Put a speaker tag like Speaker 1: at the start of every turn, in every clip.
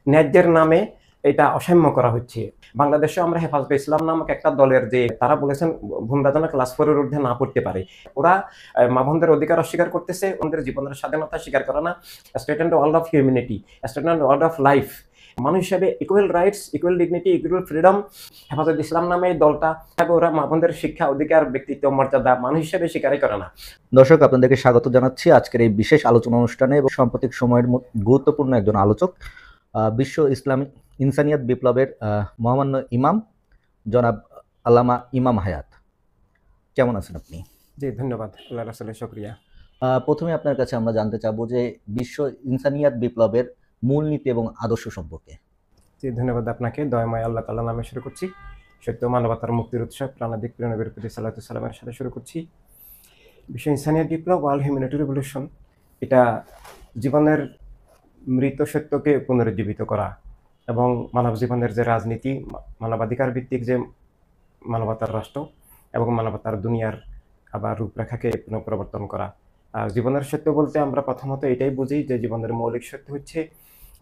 Speaker 1: ন্যায্যের নামে এটা অসাম্য করা হচ্ছে। বাংলাদেশে আমরা হেফাজতে ইসলাম নামক একটা দলের যে তারা বলেছেন ভূমরা যেন ক্লাস 4 এর ঊর্ধ্বে না পড়তে পারে। ওরা মা বোনদের অধিকার অস্বীকার করতেছে, ওদের জীবনের স্বাধীনতা স্বীকার করে না। State and world of humanity, state and world of life, মানুষ হিসেবে equal rights, equal dignity, equal freedom, হেফাজত ইসলাম নামে এই দলটা, ওরা মা বোনদের শিক্ষা অধিকার, ব্যক্তিত্ব, মর্যাদা মানুষ হিসেবে স্বীকারই করে না।
Speaker 2: দর্শক, আপনাদেরকে স্বাগত জানাচ্ছি আজকের এই বিশেষ আলোচনা অনুষ্ঠানে এবং সাম্প্রতিক সময়ের গুরুত্বপূর্ণ একজন আলোচক, বিশ্ব ইসলামী ইনসানিয়াত বিপ্লবের মহামান্য ইমাম জনাব আল্লামা ইমাম হায়াত। কেমন আছেন আপনি?
Speaker 1: জি, ধন্যবাদ। আল্লাহ রাসূলের শুকরিয়া।
Speaker 2: প্রথমে আপনার কাছে আমরা জানতে চাবো যে বিশ্ব ইনসানিয়াত বিপ্লবের মূলনীতি এবং আদর্শ সম্পর্কে।
Speaker 1: জি, ধন্যবাদ আপনাকে। দয়াময় আল্লাহ তাআলার নামে শুরু করছি। সত্য মানবতার মুক্তির উৎসব প্রাণাদিক প্রিয় নবীর প্রতি সাল্লাতু সালামের সাথে শুরু করছি। বিশ্ব ইনসানিয়াত বিপ্লব, ওয়ার্ল্ড হিউম্যানিটি রেভলিউশন, এটা জীবনের মৃত সত্যকে পুনরুজ্জীবিত করা এবং মানব জীবনের যে রাজনীতি, মানবাধিকার ভিত্তিক যে মানবতার রাষ্ট্র এবং মানবতার দুনিয়ার আবার রূপরেখাকে পুনঃপ্রবর্তন করা। আর জীবনের সত্য বলতে আমরা প্রথমত এটাই বুঝি যে জীবনের মৌলিক সত্য হচ্ছে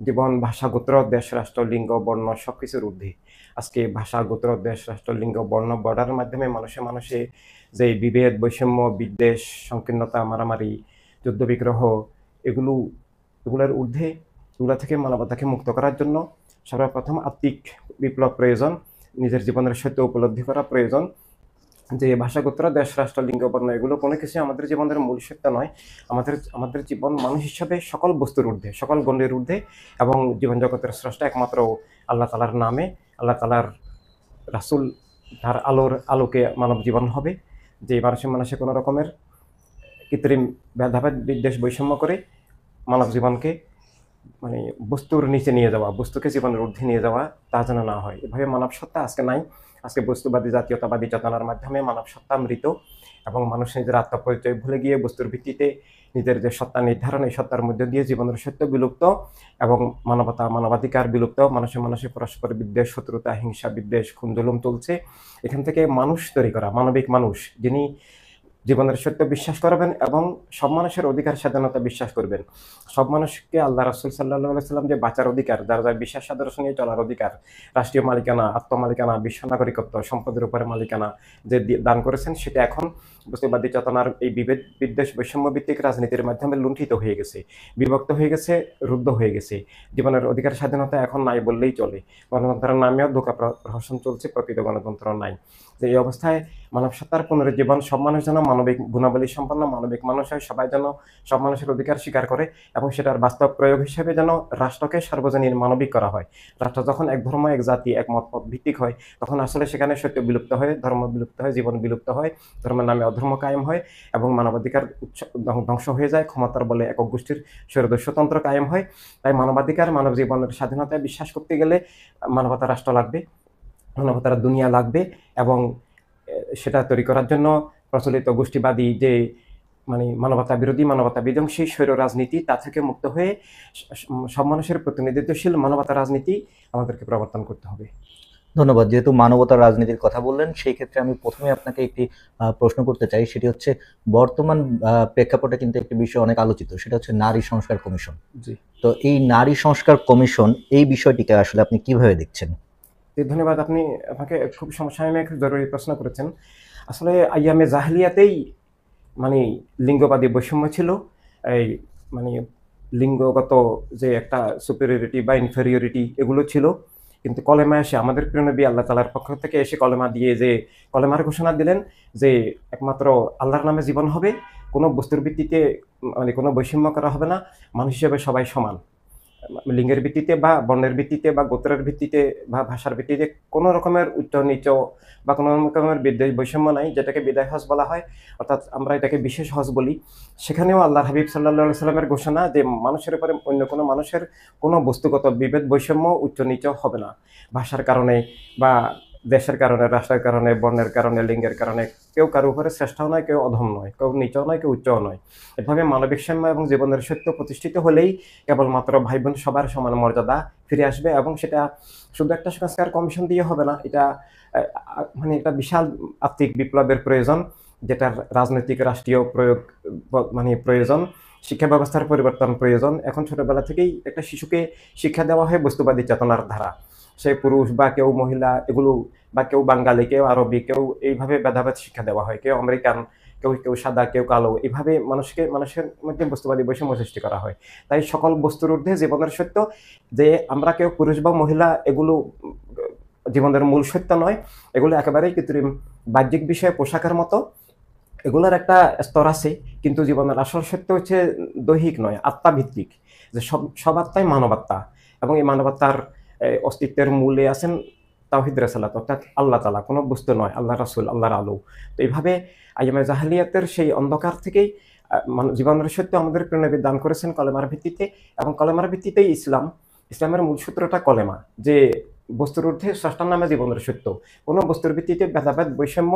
Speaker 1: জীবন, ভাষা, গোত্র, দেশ, রাষ্ট্র, লিঙ্গ, বর্ণ সবকিছুর ঊর্ধ্বে। আজকে ভাষা, গোত্র, দেশ, রাষ্ট্র, লিঙ্গ, বর্ণ, বর্ডারের মাধ্যমে মানুষে যে বিভেদ, বৈষম্য, বিদ্বেষ, সংকীর্ণতা, মারামারি, যুদ্ধবিগ্রহ, এগুলোর ঊর্ধ্বে, এগুলো থেকে মানবতাকে মুক্ত করার জন্য সর্বপ্রথম আত্মিক বিপ্লব প্রয়োজন। নিজের জীবনের সত্য উপলব্ধি করা প্রয়োজন যে ভাষা, গোত্র, দেশ, রাষ্ট্র, লিঙ্গ, বর্ণ এগুলো কোনো কিছু আমাদের জীবনের মূল সত্য নয়। আমাদের জীবন মানুষ হিসাবে সকল বস্তুর ঊর্ধ্বে, সকল গণ্যের ঊর্ধ্বে এবং জীবন জগতের স্রষ্টা একমাত্র আল্লাহ তাআলার নামে, আল্লাহ তাআলার রাসূল, তার আলোকে মানব জীবন হবে। যে মানুষে কোনো রকমের কৃত্রিম ভেদাভেদ, বিদ্বেষ, বৈষম্য করে মানব জীবনকে মানে বস্তুর নিচে নিয়ে যাওয়া, বস্তুকে জীবনের ঊর্ধ্বে নিয়ে যাওয়া, তা যেন না হয়। এভাবে মানব সত্তা আজকে নাই। আজকে বস্তুবাদী, জাতীয়তাবাদী চেতনার মাধ্যমে মানব সত্তা মৃত এবং মানুষ নিজের আত্মপরিচয় ভুলে গিয়ে বস্তুর ভিত্তিতে নিজের যে সত্তা নির্ধারণ, এই সত্তার মধ্যে দিয়ে জীবনের সত্য বিলুপ্ত এবং মানবতা, মানবাধিকার বিলুপ্ত। মানুষে পরস্পর বিদ্বেষ, শত্রুতা, হিংসা, বিদ্বেষ, খুন জুলুম চলছে। এখান থেকে মানুষ তৈরি করা, মানবিক মানুষ যিনি জীবনের সত্য বিশ্বাস করবেন এবং সব মানুষের অধিকার স্বাধীনতা বিশ্বাস করবেন। সব মানুষকে আল্লাহ রাসূল সাল্লাল্লাহু আলাইহি সাল্লাম যে বাঁচার অধিকার, যার বিশ্বাস আদর্শ নিয়ে চলার অধিকার, রাষ্ট্রীয় মালিকানা, আত্মমালিকানা, বিশ্ব নাগরিকত্ব, সম্পদের উপরে মালিকানা যে দান করেছেন, সেটা এখন বস্তুবাদী চেতনার এই বিভেদ, বিদ্বেষ, বৈষম্য ভিত্তিক রাজনীতির মাধ্যমে লুণ্ঠিত হয়ে গেছে, বিভক্ত হয়ে গেছে, রুদ্ধ হয়ে গেছে। জীবনের অধিকার স্বাধীনতা এখন নাই বললেই চলে। গণতন্ত্রের নামেও ধোঁকা প্রহসন চলছে, প্রকৃত গণতন্ত্র নাই। যে এই অবস্থায় মানব সত্তার পুনরুজ্জীবন, সব মানুষ যেন মানবিক গুণাবলী সম্পন্ন মানবিক মানুষ হয়, সবাই যেন সব মানুষের অধিকার স্বীকার করে এবং সেটার বাস্তব প্রয়োগ হিসেবে যেন রাষ্ট্রকে সার্বজনীন মানবিক করা হয়। রাষ্ট্র যখন এক ধর্ম, এক জাতি, এক মত ভিত্তিক হয়, তখন আসলে সেখানে সত্য বিলুপ্ত হয়, ধর্ম বিলুপ্ত হয়, জীবন বিলুপ্ত হয়, ধর্মের নামে অধর্ম কায়েম হয় এবং মানবাধিকার ধ্বংস হয়ে যায়, ক্ষমতার বলে একক গোষ্ঠীর স্বৈরদস্যুতন্ত্র কায়েম হয়। তাই মানবাধিকার, মানব জীবনের স্বাধীনতায় বিশ্বাস করতে গেলে মানবতার রাষ্ট্র লাগবে, মানবতার দুনিয়া লাগবে এবং সেটা তৈরি করার জন্য প্রচলিত গোষ্ঠীবাদী যে মানবতা বিরোধী, মানবতা বিধ্বংসী স্বৈর রাজনীতি, তা থেকে মুক্ত হয়ে সব মানুষের প্রতিনিধিত্বশীল মানবতা রাজনীতি আমাদেরকে প্রবর্তন করতে হবে।
Speaker 2: ধন্যবাদ। যেহেতু মানবতার রাজনীতির কথা বললেন, সেই ক্ষেত্রে আমি প্রথমে আপনাকে একটি প্রশ্ন করতে চাই। সেটি হচ্ছে, বর্তমান প্রেক্ষাপটে কিন্তু একটি বিষয় অনেক আলোচিত, সেটা হচ্ছে নারী সংস্কার কমিশন।
Speaker 1: জি,
Speaker 2: তো এই নারী সংস্কার কমিশন, এই বিষয়টিকে আসলে আপনি কিভাবে দেখছেন?
Speaker 1: ধন্যবাদ। আপনি আমাকে খুব সমসাময়িক জরুরি প্রশ্ন করেছেন। আসলে আইয়ামে জাহেলিয়াতেই লিঙ্গবাদী বৈষম্য ছিল। এই মানে লিঙ্গগত যে একটা সুপিরিয়রিটি বা ইনফেরিয়রিটি, এগুলো ছিল। কিন্তু কলেমা এসে আমাদের প্রিয় নবী আল্লাহ তাআলার পক্ষ থেকে এসে কলেমা দিয়ে যে কলেমার ঘোষণা দিলেন যে একমাত্র আল্লাহর নামে জীবন হবে, কোনো বস্তুর ভিত্তিতে কোনো বৈষম্য করা হবে না, মানুষ হিসেবে সবাই সমান। লিঙ্গের ভিত্তিতে বা বর্ণের ভিত্তিতে বা গোত্রের ভিত্তিতে বা ভাষার ভিত্তিতে কোনো রকমের উচ্চ নিচ বা কোনো রকমের বিদ্বেষ, বৈষম্য নাই, যেটাকে বিদায় হজ বলা হয়, অর্থাৎ আমরা এটাকে বিশেষ হজ বলি। সেখানেও আল্লাহর হাবিব সাল্লাল্লাহু আলাইহি সাল্লামের ঘোষণা যে মানুষের উপরে অন্য কোনো মানুষের কোনো বস্তুগত বিভেদ, বৈষম্য, উচ্চ নিচ হবে না। ভাষার কারণে বা দেশের কারণে, রাষ্ট্রের কারণে, বর্ণের কারণে, লিঙ্গের কারণে কেউ কারো উপরে শ্রেষ্ঠও নয়, কেউ অধম নয়, কেউ নিচও নয়, কেউ উচ্চও নয়। এভাবে মানবিক সাম্য এবং জীবনের সত্য প্রতিষ্ঠিত হলেই কেবলমাত্র ভাই বোন সবার সমান মর্যাদা ফিরে আসবে এবং সেটা শুধু একটা সংস্কার কমিশন দিয়ে হবে না। এটা একটা বিশাল আত্মিক বিপ্লবের প্রয়োজন, যেটার রাজনৈতিক রাষ্ট্রীয় প্রয়োগ প্রয়োজন শিক্ষা ব্যবস্থার পরিবর্তন প্রয়োজন। এখন ছোটবেলা থেকেই একটা শিশুকে শিক্ষা দেওয়া হয় বস্তুবাদী চেতনার ধারা। সে পুরুষ বা কেউ মহিলা এগুলো, বা কেউ বাঙালি, কেউ আরবি, কেউ এইভাবে ভেদাভেদ শিক্ষা দেওয়া হয়, কেউ আমেরিকান, কেউ কেউ সাদা, কেউ কালো, এইভাবে মানুষের মধ্যে বস্তুবাদী বৈষম্য সৃষ্টি করা হয়। তাই সকল বস্তুর ঊর্ধ্বে জীবনের সত্য, যে আমরা কেউ পুরুষ বা মহিলা এগুলো জীবনের মূল সত্য নয়, এগুলো একেবারেই কৃত্রিম বাহ্যিক বিষয়, পোশাকের মতো। এগুলোর একটা স্তর আছে, কিন্তু জীবনের আসল সত্য হচ্ছে দৈহিক নয়, আত্মাভিত্তিক। যে সব সব আত্মাই মানবাত্মা, এবং এই মানবাত্মার অস্তিত্বের মূলে আছেন তাওহীদ রিসালাত, অর্থাৎ আল্লাহ তাআলা, কোনো বস্তু নয়, আল্লাহ রাসূল, আল্লাহর আলো। তো এইভাবে আইয়ামে জাহেলিয়াতের সেই অন্ধকার থেকেই জীবনের সত্য আমাদের প্রেরণা দান করেছেন কলেমার ভিত্তিতে, এবং কলেমার ভিত্তিতেই ইসলামের মূল সূত্রটা কলেমা, যে বস্তুর ঊর্ধ্বে স্রষ্টার নামে জীবনের সত্য। কোনো বস্তুর ভিত্তিতে ভেদাভেদ বৈষম্য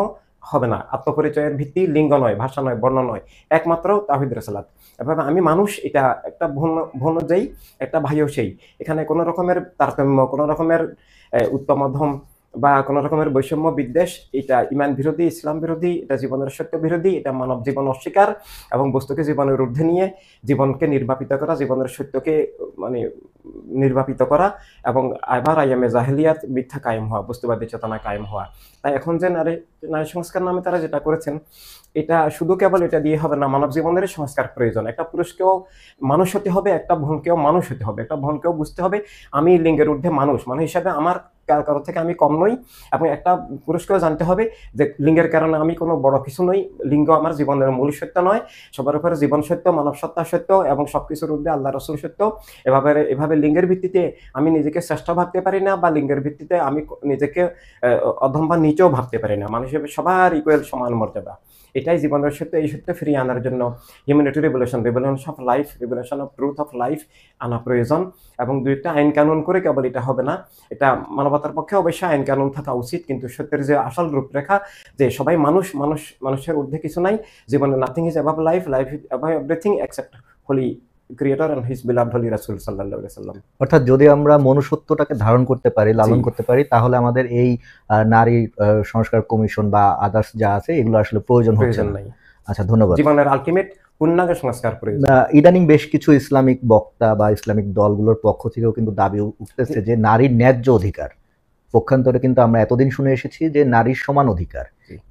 Speaker 1: হবে না। আত্মপরিচয়ের ভিত্তি লিঙ্গ নয়, ভাষা নয়, বর্ণ নয়, একমাত্র তাওহীদ রিসালাত। এভাবে আমি মানুষ, এটা একটা ভুল যেই, একটা ভাইও সেই। এখানে কোনো রকমের তারতম্য, কোনো রকমের উত্তম মধ্যম বা কোনো রকমের বৈষম্য বিদ্বেষ, এটা ইমান বিরোধী, ইসলাম বিরোধী, এটা জীবনের সত্য বিরোধী, এটা মানব জীবন অস্বীকার এবং বস্তুকে জীবনের ঊর্ধ্বে নিয়ে জীবনকে নির্বাপিত করা, জীবনের সত্যকে মানে নির্বাপিত করা, এবং আবার আইয়ামে জাহেলিয়াত মিথ্যা কায়েম হওয়া, বস্তুবাদী চেতনা কায়েম হওয়া। তাই এখন যে নারী সংস্কার নামে তারা যেটা করেছেন, এটা শুধু কেবল এটা দিয়ে হবে না, মানব জীবনের সংস্কার প্রয়োজন। একটা পুরুষকেও মানুষ হতে হবে, একটা বোনকেও মানুষ হতে হবে, একটা বোনকেও বুঝতে হবে আমি লিঙ্গের ঊর্ধ্বে মানুষ হিসাবে আমার কারো থেকে আমি কম নই, এবং একটা পুরুষকেও জানতে হবে যে লিঙ্গের কারণে আমি কোনো বড় কিছু নই, লিঙ্গ আমার জীবনের মূল সত্য নয়, সবার উপরে জীবন সত্য, মানব সত্তা সত্য, এবং সবকিছুর ঊর্ধ্বে আল্লাহ রাসূল সত্য। এভাবে লিঙ্গের ভিত্তিতে আমি নিজেকে শ্রেষ্ঠ ভাবতে পারি না, বা লিঙ্গের ভিত্তিতে আমি নিজেকে অধম বা নিচেও ভাবতে পারি না। মানুষ হিসেবে সবার ইকুয়াল, সমান মর্যাদা। এটাই জীবনের সত্য। এই সত্য ফিরিয়ে আনার জন্য humanity revolution of life, revolution of truth of life আনা প্রয়োজন। এবং দুইটা আইন কানুন করে কেবল এটা হবে না, এটা মানবতার পক্ষে অবশ্যই আইন কানুন থাকা উচিত, কিন্তু সত্যের যে আসল রূপরেখা, যে সবাই মানুষের ঊর্ধ্বে কিছু নাই, জীবনে nothing is above life, life is above everything except holy creator and his beloved holy রাসূল সাল্লাল্লাহু আলাইহি ওয়াসাল্লাম।
Speaker 2: অর্থাৎ যদি আমরা মনুষ্যত্বটাকে ধারণ করতে পারি, লালন করতে পারি, তাহলে আমাদের এই নারী সংস্কার কমিশন বা আদার্স যা আছে এগুলো আসলে প্রয়োজন নাই। আচ্ছা, ধন্যবাদ।
Speaker 1: জীবনের আলটিমেট পূর্ণাঙ্গ সংস্কার প্রয়োজন।
Speaker 2: ইদানিং বেশ কিছু ইসলামিক বক্তা বা ইসলামিক দলগুলোর পক্ষ থেকেও কিন্তু দাবি উঠতেছে যে নারীর ন্যায্য অধিকার, পক্ষান্তরে কিন্তু আমরা এতদিন শুনে এসেছি যে নারীর সমান অধিকার।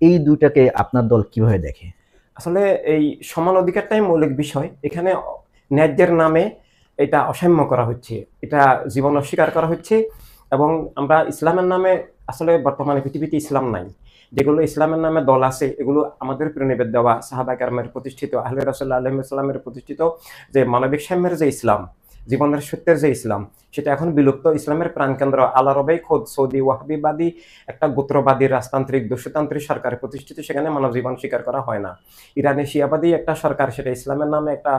Speaker 2: এই দুইটাকে আপনার দল কিভাবে দেখে?
Speaker 1: আসলে এই সমান অধিকারটাই মৌলিক বিষয়। এখানে ন্যায্যের নামে এটা অসাম্য করা হচ্ছে, এটা জীবন অস্বীকার করা হচ্ছে, এবং আমরা ইসলামের নামে, আসলে বর্তমানে পৃথিবীতে ইসলাম নাই। যেগুলো ইসলামের নামে দল আছে, এগুলো আমাদের প্রেরণায় দেওয়া সাহাবা কেরামের প্রতিষ্ঠিত, আহলে রাসূলুল্লাহ আলাইহিস সালামের প্রতিষ্ঠিত যে মানবিক সাম্যের যে ইসলাম, জীবনের সত্যের যে ইসলাম, সেটা এখন বিলুপ্ত। ইসলামের প্রাণকেন্দ্র আল আরবাই খোদ সৌদি ওয়াহাবিবাদী একটা গোত্রবাদী রাজতান্ত্রিক দস্যুতান্ত্রিক সরকার প্রতিষ্ঠিত, সেখানে মানব জীবন স্বীকার করা হয় না। ইরানি শিয়াবাদী একটা সরকার, সেটা ইসলামের নামে একটা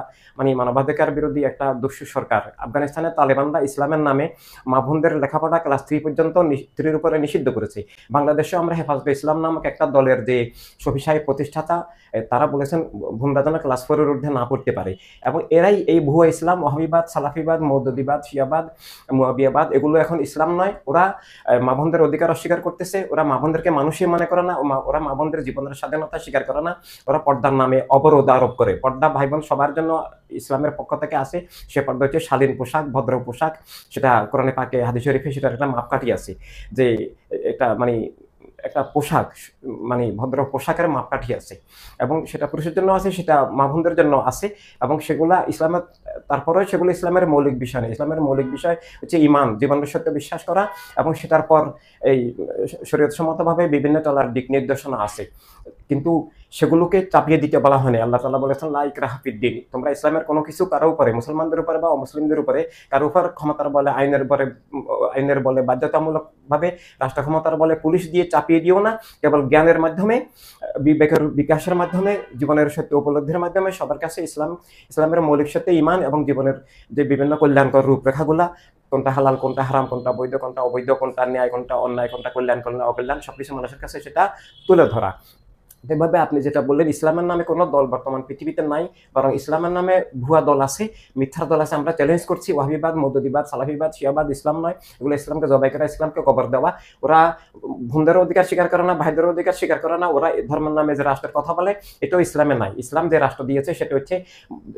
Speaker 1: মানবাধিকার বিরোধী একটা দস্যু সরকার। আফগানিস্তানে তালেবানরা ইসলামের নামে মা বোনদের লেখাপড়া ক্লাস 3 পর্যন্ত 3 উপরে নিষিদ্ধ করেছে। বাংলাদেশেও আমরা হেফাজতে ইসলাম নামক একটা দলের যে শফিসাহেব প্রতিষ্ঠাতা, তারা বলেছেন বোনরা যেন ক্লাস 4 এর ঊর্ধ্বে না পড়তে পারে। এবং এরাই এই ভুয়া ইসলাম, ওয়াহাবিবাদ, সালাফিবাদ, মওদুদিবাদ, শিয়াবাদ, মুয়াবিয়াবাদ, এগুলো এখন ইসলাম নয়। ওরা মা বোনদের অধিকার অস্বীকার করতেছে, ওরা মা বোনদেরকে মানুষই মনে করে না, ওরা মা বোনদের জীবনের স্বাধীনতা স্বীকার করে না, ওরা পর্দার নামে অবরোধ আরোপ করে। পর্দা ভাই বোন সবার জন্য ইসলামের পক্ষ থেকে আসে, সে পর্দা হচ্ছে শালীন পোশাক, ভদ্র পোশাক, সেটা কোরআনে পাকে হাদিস শরীফে সেটার একটা মাপকাঠি আছে, যে এটা একটা পোশাক, ভদ্র পোশাকের মাপকাঠি আছে, এবং সেটা পুরুষের জন্য আছে, সেটা মা বোনদের জন্য আছে, এবং সেগুলা ইসলামের, তারপরে সেগুলো ইসলামের মৌলিক বিষয় নেই। ইসলামের মৌলিক বিষয় হচ্ছে ঈমান, জীবনের সত্য বিশ্বাস করা, এবং সেটার পর এই শরীয়তসম্মতভাবে বিভিন্ন চলার দিক নির্দেশনা আছে, কিন্তু সেগুলোকে চাপিয়ে দিতে বলা হয়নি। আল্লাহ তাআলা বলেছেন লা ইকরাহা ফিদ্দিন, তোমরা ইসলামের কোনো কিছু কারো উপরে, মুসলমানদের উপরে বা অমুসলিমদের উপরে, কারো উপর ক্ষমতার বলে, আইনের বলে, বাধ্যতামূলকভাবে রাষ্ট্র ক্ষমতার বলে, পুলিশ দিয়ে চাপিয়ে দিও না। কেবল জ্ঞানের মাধ্যমে, বিবেকের বিকাশের মাধ্যমে, জীবনের সত্য উপলব্ধির মাধ্যমে সবার কাছে ইসলামের মৌলিক সত্য ঈমান এবং জীবনের যে বিভিন্ন কল্যাণকর রূপরেখাগুলা, কোনটা হালাল, কোনটা হারাম, কোনটা বৈধ, কোনটা অবৈধ, কোনটা ন্যায়, কোনটা অন্যায়, কোনটা কল্যাণ, কোনটা অকল্যাণ, সবকিছু মানুষের কাছে সেটা তুলে ধরা। এভাবে আপনি যেটা বললেন, ইসলামের নামে কোনো দল বর্তমান পৃথিবীতে নাই, বরং ইসলামের নামে ভুয়া দল আছে, মিথ্যার দল আছে। আমরা চ্যালেঞ্জ করছি, ওয়াহাবিবাদ, মৌদুদিবাদ, সালাফিবাদ, শিয়াবাদ ইসলাম নয়, এগুলো ইসলামকে জবাই করা, ইসলামকে কবর দেওয়া। ওরা বোনদের অধিকার স্বীকার করে না, ভাইদের অধিকার স্বীকার করে না। ওরা ধর্মের নামে যে রাষ্ট্রের কথা বলে, এটাও ইসলামে নাই। ইসলাম যে রাষ্ট্র দিয়েছে সেটা হচ্ছে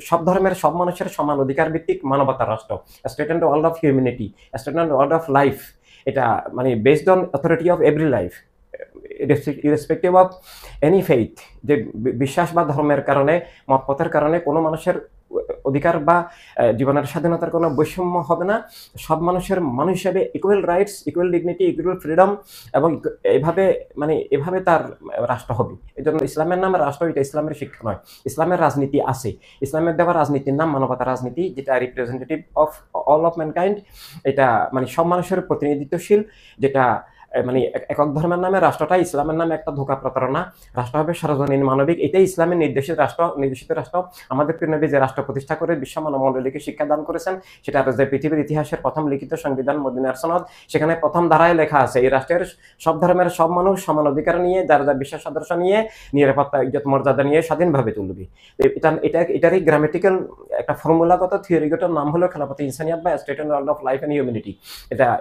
Speaker 1: সব ধর্মের সব মানুষের সমান অধিকার ভিত্তিক মানবতার রাষ্ট্র, state and world of humanity, state and world of life. এটা মানে based on authority of every life, irrespective of any faith. যে বিশ্বাস বা ধর্মের কারণে, মতপথের কারণে কোনো মানুষের অধিকার বা জীবনের স্বাধীনতার কোনো বৈষম্য হবে না। সব মানুষের মানুষ হিসেবে equal rights, equal dignity, equal freedom, এবং এভাবে তার রাষ্ট্র হবে। এই জন্য ইসলামের নামে রাষ্ট্র, এটা ইসলামের শিক্ষা নয়। ইসলামের রাজনীতি আছে, ইসলামের দেওয়া রাজনীতির নাম মানবতা রাজনীতি, যেটা representative of all of mankind. এটা মানে সব মানুষের প্রতিনিধিত্বশীল, যেটা মানে একক ধর্মের নামে রাষ্ট্রটা ইসলামের নামে একটা ধোঁকা প্রতারণা। রাষ্ট্র হবে সার্বজনীন মানবিক, এটাই ইসলামের নির্দেশিত রাষ্ট্র। আমাদের প্রিয় নবী যে রাষ্ট্র প্রতিষ্ঠা করে বিশ্ব মানবমণ্ডলীকে শিক্ষা দান করেছেন, সেটা যে পৃথিবীর ইতিহাসের প্রথম লিখিত সংবিধান মদিনার সনদ, সেখানে প্রথম ধারায় লেখা আছে এই রাষ্ট্রের সব ধর্মের সব মানুষ সমান অধিকার নিয়ে, যার যার বিশ্বাস আদর্শ নিয়ে, নিরাপত্তা, ইজ্জত, মর্যাদা নিয়ে স্বাধীনভাবে চলবে। এটারই গ্রামেটিক্যাল একটা ফর্মুলাগত থিওরিগত নাম হলো খেলাফতে ইনসানিয়াত বা state and world of life and humanity.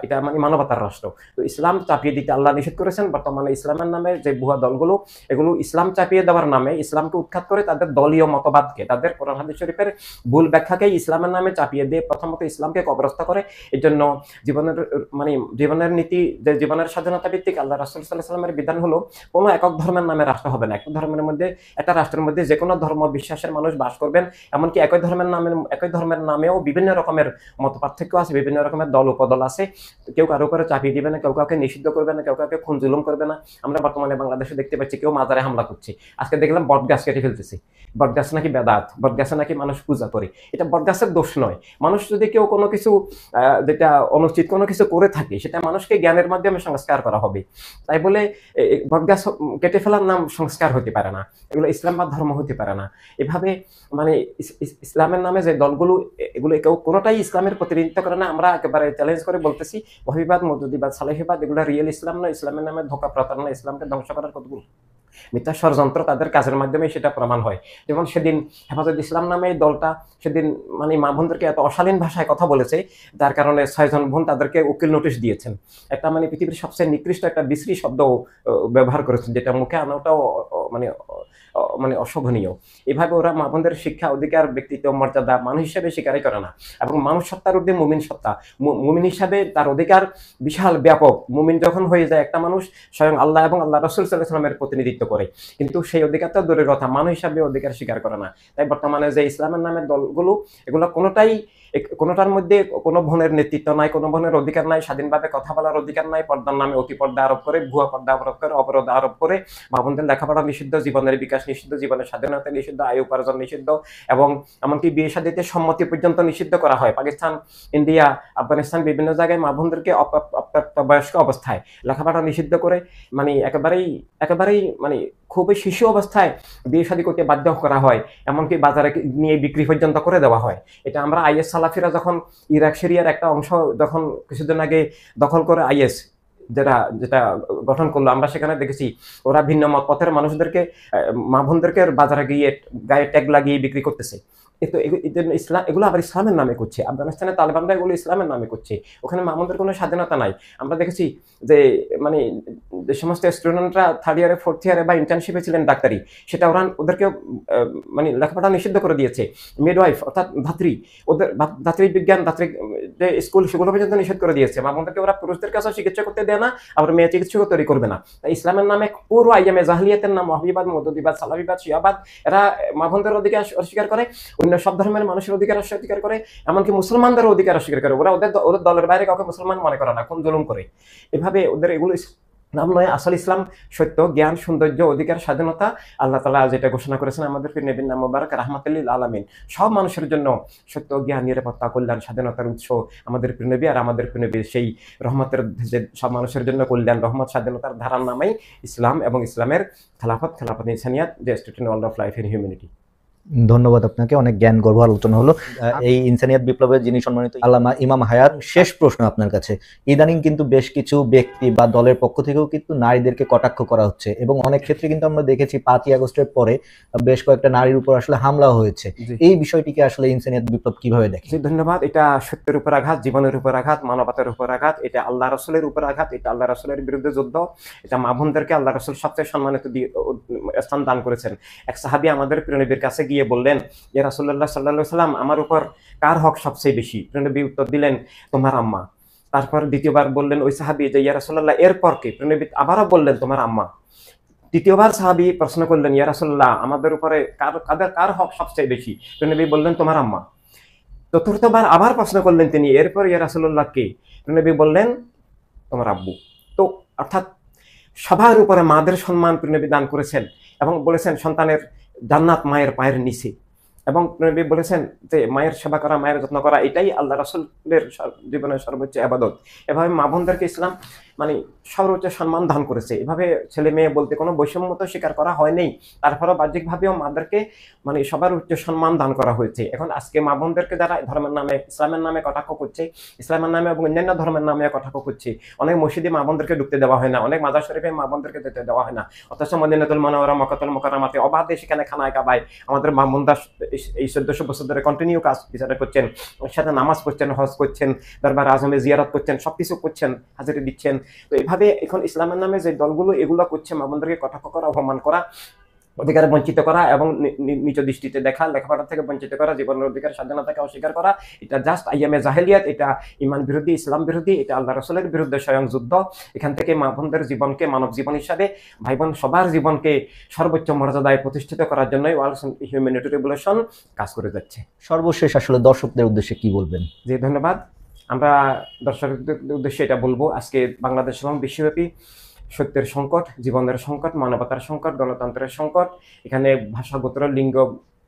Speaker 1: এটা মানে মানবতার রাষ্ট্র। তো ইসলাম চাপিয়ে দিতে আল্লাহ নিষেধ করেছেন। বর্তমানে ইসলামের নামে যে ভুয়া দলগুলো, এগুলো ইসলাম চাপিয়ে দেওয়ার নামে ইসলামকে উৎখাত করে তাদের দলীয় মতবাদকে, তাদের কোরআন হাদিস শরীফের ভুল ব্যাখ্যাকেই ইসলামের নামে চাপিয়ে দিয়ে প্রথমত ইসলামকে কবরস্থ করে। এই জন্য জীবনের নীতি, যে জীবনের স্বাধীনতা ভিত্তিক আল্লাহ রাসূল সাল্লাল্লাহু আলাইহি ওয়াসাল্লামের বিধান হলো কোনো একক ধর্মের নামে রাষ্ট্র হবে না। একটা রাষ্ট্রের মধ্যে যে কোনো ধর্ম বিশ্বাসের মানুষ বাস করবেন। এমনকি একই ধর্মের নামেও বিভিন্ন রকমের মত পার্থক্য আছে, বিভিন্ন রকমের দল উপদল আছে। কেউ কারো উপরে চাপিয়ে দিবে না, কেউ কাউকে নিষিদ্ধ করবে না, কেউ কাউকে খুন জুলুম করবে না। আমরা বর্তমানে বাংলাদেশে দেখতে পাচ্ছি কেউ মাজারে হামলা করছে। আজকে দেখলাম বটগাছ কেটে ফেলতেছে। বটগাছ নাকি বেদাত, বটগাছে নাকি মানুষ পূজা করে। এটা বটগাছের দোষ নয়। মানুষ যদি কেউ কোনো কিছু যেটা অনুচিত কোনো কিছু করে থাকে, সেটা মানুষকে জ্ঞানের মাধ্যমে সংস্কার করা হবে। তাই বলে বটগাছ কেটে ফেলার নাম সংস্কার হতে পারে না, এগুলো ইসলাম বা ধর্ম হতে পারে না। এভাবে মানে ইসলামের নামে যে দলগুলো, এগুলো কেউ কোনোটাই ইসলামের প্রতিনিধিত্ব করে না। আমরা একেবারে চ্যালেঞ্জ করে বলতেছি, ওয়াহাবিবাদ, মৌদুদিবাদ, সালাফিবাদ এগুলো রিয়েল ইসলাম নয়। ইসলামের নামে ধোঁকা প্রতারণা, ইসলামকে ধ্বংস করার কতগুলো মিথ্যা ষড়যন্ত্র তাদের কাজের মাধ্যমে সেটা প্রমাণ হয়। যেমন সেদিন হেফাজত ইসলাম নামে এই দলটা সেদিন মানে মা বোনদেরকে এত অশালীন ভাষায় কথা বলেছে, যার কারণে 6 জন বোন তাদেরকে উকিল নোটিশ দিয়েছেন। একটা মানে পৃথিবীর সবচেয়ে নিকৃষ্ট একটা বিশ্রী শব্দ ব্যবহার করেছেন, যেটা মুখে আনাটাও মানে মানে অশোভনীয়। এভাবে ওরা মা বোনদের শিক্ষা, অধিকার, ব্যক্তিত্ব, মর্যাদা মানুষ হিসেবে স্বীকারই করে না। এবং মানুষ সত্তার ঊর্ধ্বে মুমিন সত্তা, মুমিন হিসাবে তার অধিকার বিশাল ব্যাপক। মুমিন যখন হয়ে যায় একটা মানুষ, স্বয়ং আল্লাহ এবং আল্লাহ রাসূল সাল্লাল্লাহু আলাইহি ওয়াসাল্লামের প্রতিনিধিত্ব করে, কিন্তু সেই অধিকারটা দূরের কথা, মানুষ হিসাবে অধিকার স্বীকার করে না। তাই বর্তমানে যে ইসলামের নামের দলগুলো, এগুলো কোনোটার মধ্যে কোনো বোনের নেতৃত্ব নাই, কোনো বোনের অধিকার নাই, স্বাধীনভাবে কথা বলার অধিকার নাই। পর্দার নামে অতি পর্দা আরোপ করে, ভুয়া পর্দা আরোপ করে, অবরোধ আরোপ করে, মা বোনদের লেখাপড়া নিষিদ্ধ, জীবনের বিকাশ নিষিদ্ধ, জীবনের স্বাধীনতা নিষিদ্ধ, আয় উপার্জন নিষিদ্ধ, এবং এমনকি বিয়ে শাদীতে সম্মতি পর্যন্ত নিষিদ্ধ করা হয়। পাকিস্তান, ইন্ডিয়া, আফগানিস্তান বিভিন্ন জায়গায় মা বোনদেরকে অপ্রাপ্তবয়স্ক অবস্থায় লেখাপড়া নিষিদ্ধ করে মানে একেবারেই মানে খুবই শিশু অবস্থায় বিয়ে শাদী করতে বাধ্য করা হয়, এমনকি বাজারে নিয়ে বিক্রি পর্যন্ত করে দেওয়া হয়। এটা আমরা আইএস সালাফিরা যখন ইরাক সিরিয়ার একটা অংশ যখন কিছুদিন আগে দখল করে আইএস যেটা গঠন করলো, আমরা সেখানে দেখেছি ওরা ভিন্ন মত পথের মানুষদেরকে, মা বোনদেরকে বাজারে গিয়ে গায়ে ট্যাগ লাগিয়ে বিক্রি করতেছে। এগুলো আবার ইসলামের নামে করছে। আফগানিস্তানে তালেবানরা এগুলো ইসলামের নামে করছে। ওখানে মা বোনদের কোনো স্বাধীনতা নাই। আমরা দেখেছি যে মানে যে সমস্ত স্টুডেন্টরা 3rd ইয়ারে 4th ইয়ারে বা ইন্টার্নশিপে ছিলেন ডাক্তারি, সেটা ওদেরকে মানে লেখাপড়া নিষিদ্ধ করে দিয়েছে। মিডওয়াইফ অর্থাৎ ধাত্রী বিজ্ঞান, ধাত্রী যে স্কুল, সেগুলো পর্যন্ত নিষেধ করে দিয়েছে। মা বোনদেরকে ওরা পুরুষদের কাছেও চিকিৎসা করতে দেয় না, আবার মেয়ে চিকিৎসকও তৈরি করবে না। তাই ইসলামের নামে পুরো আইয়ামে জাহিলিয়াতের নাম ওয়াহাবিবাদ, মৌদুদিবাদ, সালাফিবাদ, শিয়াবাদ, এরা মা বোনদের অধিকার অস্বীকার করে, অন্য সব ধর্মের মানুষের অধিকার অস্বীকার করে, এমনকি মুসলমানদের অধিকার অস্বীকার করে। ওদের দলের বাইরে কাউকে মুসলমান মনে করে না, খুন জুলুম করে। এভাবে ওদের এগুলো নাম নয়। আসল ইসলাম সত্য, জ্ঞান, সৌন্দর্য, অধিকার, স্বাধীনতা। আল্লাহ তাআলা যেটা ঘোষণা করেছেন আমাদের প্রিয় নবীর নাম মুবারক রাহমাতুল লিল আলামিন, সব মানুষের জন্য সত্য, জ্ঞান, নিরাপত্তা, কল্যাণ, স্বাধীনতার উৎস আমাদের প্রিয় নবী। আর আমাদের প্রিয় নবীর সেই রহমতের, যে সব মানুষের জন্য কল্যাণ, রহমত, স্বাধীনতার ধারার নামেই ইসলাম এবং ইসলামের খেলাফত ইনসানিয়াত, যে state and world of life and humanity.
Speaker 2: ধন্যবাদ আপনাকে, অনেক জ্ঞান গর্ভ আলোচনা হলো। এই ইনসানিয়াত বিপ্লবের যিনি সম্মানিত আল্লামা ইমাম হায়াত, শেষ প্রশ্ন আপনার কাছে। ইদানিং কিন্তু বেশ কিছু ব্যক্তি বা দলের পক্ষ থেকেও কিন্তু নারীদেরকে কটাক্ষ করা হচ্ছে, এবং অনেক ক্ষেত্রে কিন্তু আমরা দেখেছি 5ই আগস্টের পরে বেশ কয়েকটা নারীর উপর আসলে হামলা হয়েছে। এই বিষয়টিকে আসলে ইনসানিয়াত বিপ্লব কিভাবে দেখে?
Speaker 1: জি, ধন্যবাদ। এটা সত্যের উপর আঘাত, জীবনের উপর আঘাত, মানবতার উপর আঘাত, এটা আল্লাহ রাসূলের উপর আঘাত, এটা আল্লাহ রাসূলের বিরুদ্ধে যুদ্ধ। এটা মা বোনদেরকে আল্লাহ রাসূল সবচেয়ে সম্মানিত স্থান দান করেছেন। এক সাহাবী আমাদের প্রিয় নবীর কাছে গিয়ে বললেন, ইয়া রাসূলুল্লাহ সাল্লাল্লাহু আলাইহি সাল্লাম, আমার উপর কার হক সবচেয়ে বেশি? প্রিয় নবী উত্তর দিলেন, তোমার আম্মা। তারপর দ্বিতীয়বার বললেন ওই সাহাবী যে, ইয়া রাসূলুল্লাহ এরপর কে? প্রিয় নবী আবারও বললেন, তোমার আম্মা। তৃতীয়বার সাহাবী প্রশ্ন করলেন, ইয়া রাসূলুল্লাহ আমাদের উপরে কার হক সবচেয়ে বেশি? প্রিয় নবী বললেন, তোমার আম্মা। চতুর্থবার আবার প্রশ্ন করলেন তিনি, এরপর ইয়া রাসূলুল্লাহ কে? নবী বললেন, তোমার আব্বু। তো অর্থাৎ সবার উপরে মাদের সম্মান নবী দান করেছেন এবং বলেছেন সন্তানের জান্নাত মায়ের পায়ের নিচে, এবং নবী বলেছেন যে মায়ের সেবা করা, মায়ের যত্ন করা, এটাই আল্লাহ রাসূলের জীবনের সর্বোচ্চ ইবাদত। এভাবে মা বোনদেরকে ইসলাম মানে সর্বোচ্চ সম্মান দান করেছে। এভাবে ছেলে মেয়ে বলতে কোনো বৈষম্য তো স্বীকার করা হয়নি, তারপরেও বাহ্যিকভাবেও মাদেরকে মানে সবার উচ্চ সম্মান দান করা হয়েছে। এখন আজকে মা বোনদেরকে যারা ধর্মের নামে, ইসলামের নামে কটাক্ষ করছে, ইসলামের নামে এবং অন্যান্য ধর্মের নামে কটাক্ষ করছে, অনেক মসজিদে মা বোনদেরকে ঢুকতে দেওয়া হয় না, অনেক মাজার শরীফে মা বোনদেরকে যেতে দেওয়া হয় না, অথচ মদিনাতুল মুনাওয়ারা, মক্কাতুল মুকাররমাতে অবাধে সেখানে খানায় কাবায় আমাদের মা বোনরা এই 1400 বছর ধরে কন্টিনিউ কাজ বিচার করছেন, সাথে নামাজ পড়ছেন, হজ করছেন, দরবার আজমে জিয়ারত করছেন, সবকিছু করছেন, হাজিরি দিচ্ছেন। তো এইভাবে এখন ইসলামের নামে যে দলগুলো এগুলো করছে, মা বোনদেরকে কটাক্ষ করা, অপমান করা, অধিকার বঞ্চিত করা এবং নিচ দৃষ্টিতে দেখা, লেখাপড়া থেকে বঞ্চিত করা, জীবনের অধিকার স্বাধীনতাকে অস্বীকার করা, এটা জাস্ট আইয়ামে জাহেলিয়াত, এটা ইমান বিরোধী, ইসলাম বিরোধী, এটা আল্লাহ রাসূলের বিরুদ্ধে স্বয়ং যুদ্ধ। এখান থেকে মা বোনদের জীবনকে মানব জীবন হিসাবে, ভাই বোন সবার জীবনকে সর্বোচ্চ মর্যাদায় প্রতিষ্ঠিত করার জন্যই ওয়ার্ল্ড হিউম্যানিটি রেভলিউশন কাজ করে যাচ্ছে।
Speaker 2: সর্বশেষ আসলে দর্শকদের উদ্দেশ্যে কি বলবেন?
Speaker 1: জি, ধন্যবাদ। আমরা দর্শকদের উদ্দেশ্যে এটা বলবো, আজকে বাংলাদেশ এবং বিশ্বব্যাপী সত্যের সংকট, জীবনের সংকট, মানবতার সংকট, গণতন্ত্রের সংকট। এখানে ভাষা, গোত্র, লিঙ্গ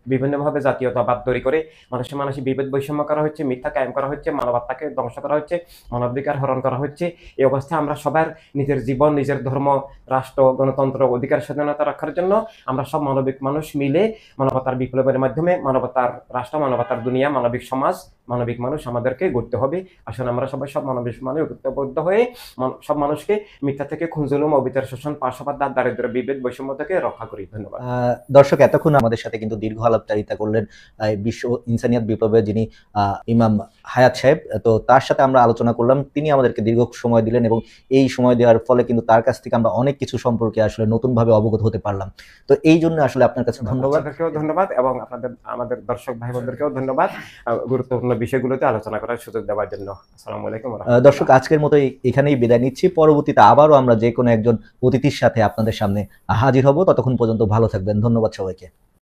Speaker 1: বিভিন্নভাবে জাতীয়তাবাদ তৈরি করে মানুষে বিভেদ বৈষম্য করা হচ্ছে, মিথ্যা কায়েম করা হচ্ছে, মানবতাকে ধ্বংস করা হচ্ছে, মানবাধিকার হরণ করা হচ্ছে। এই অবস্থায় আমরা সবার নিজের জীবন, নিজের ধর্ম, রাষ্ট্র, গণতন্ত্র, অধিকার স্বাধীনতা রক্ষার জন্য আমরা সব মানবিক মানুষ মিলে মানবতার বিপ্লবের মাধ্যমে মানবতার রাষ্ট্র, মানবতার দুনিয়া, মানবিক সমাজ, মানবিক মানুষ আমাদেরকে গড়তে হবে। আসলে আমরা সবাই সব মানবিক মানুষ ঐক্যবদ্ধ হয়ে সব মানুষকে মিথ্যা থেকে, খুন, জুলুম, অবিচার, শোষণ, পাশাপাত, দারিদ্র, বিভেদ, বৈষম্য থেকে রক্ষা করি। ধন্যবাদ।
Speaker 2: দর্শক, এতক্ষণ আমাদের সাথে কিন্তু দীর্ঘ আলাপচারিতা করলেন বিশ্ব ইনসানিয়াত বিপ্লবের যিনি ইমাম হায়াত সাহেব। তো তার সাথে আমরা আলোচনা করলাম, তিনি আমাদেরকে দীর্ঘ সময় দিলেন, এবং এই সময় দেওয়ার ফলে কিন্তু তার কাছ থেকে আমরা অনেক কিছু সম্পর্কে আসলে নতুনভাবে অবগত হতে পারলাম। তো এই জন্য আসলে আপনার কাছে ধন্যবাদ।
Speaker 1: ধন্যবাদ, এবং আমাদের দর্শক ভাই বোনদেরকেও ধন্যবাদ গুরুত্বপূর্ণ বিষয়গুলোতে আলোচনা করার সুযোগ দেওয়ার জন্য। আসসালামু আলাইকুম।
Speaker 2: দর্শক, আজকের মতো এখানেই বিদায় নিচ্ছি। পরবর্তীতে আবারও আমরা যে কোনো একজন অতিথির সাথে আপনাদের সামনে হাজির হব। ততক্ষণ পর্যন্ত ভালো থাকবেন। ধন্যবাদ সবাইকে।